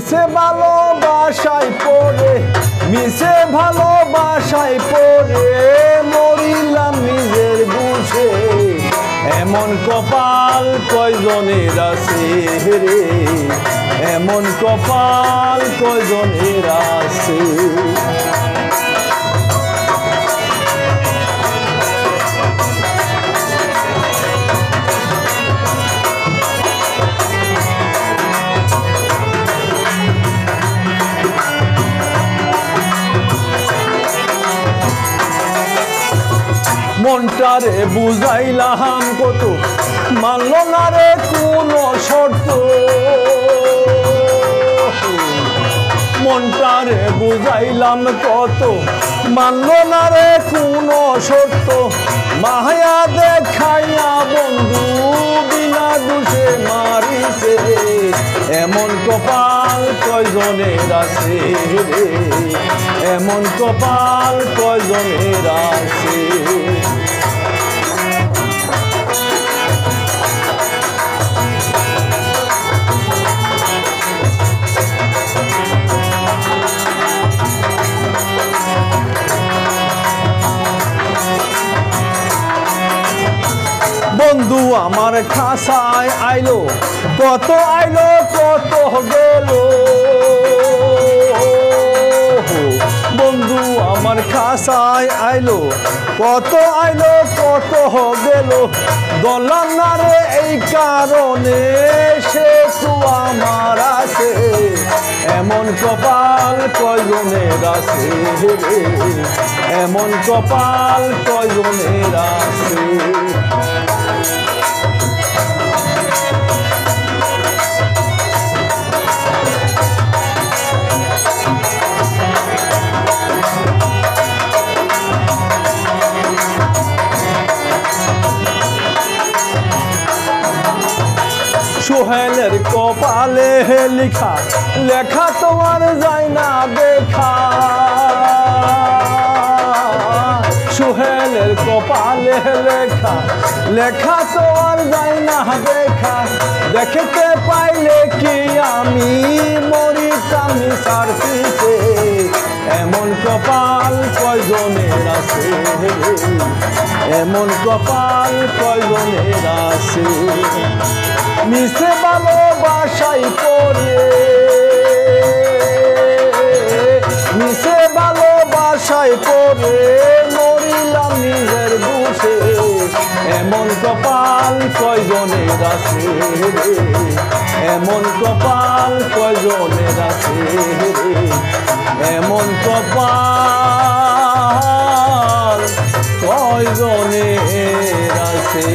মিছে ভালোবাসায় পড়ে মিছে ভালোবাসায় পড়ে মরিলাম নিজের বুঝে এমন কপাল কয়জনের আছে রে এমন কপাল কয়জনের আছে মনটারে বুঝাইলাম কত মানল না রে কোনো শর্ত মনটারে বুঝাইলাম কত মানল না রে কোনো শর্ত মায়া দেখাইয়া বন্ধু বিনা দোষে মারিছে এমন কপাল কয়জনের আছে রে এমন কপাল কয়জনের আছে বন্ধু আমার খাসায় আইলো কত আইলো কত গেল বন্ধু আমার খাসায় আইলো কত আইলো কত গেল দলাম না রে এই কারণে সে তো আমার আছে এমন কপাল কয়জনের আছে রে এমন কপাল কয়জনের আছে সোহেলের কপালে লেখা লেখা তোমার যায় না দেখা সোহেলের কপালে লেখা লেখা তোমার যায় না দেখা দেখতে পাইলে কি আমি মরিতাম সার পিছে এমন কপাল কয়জনের আছে এমন কপাল কয়জনের আছে মিছে ভালোবাসায় পড়ে মিছে ভালোবাসায় পড়ে মরিলাম নিজের বুঝে এমন কপাল কয়জনের আছে এমন কপাল কয়জনের আছে এমন কপাল কয়জনের আছে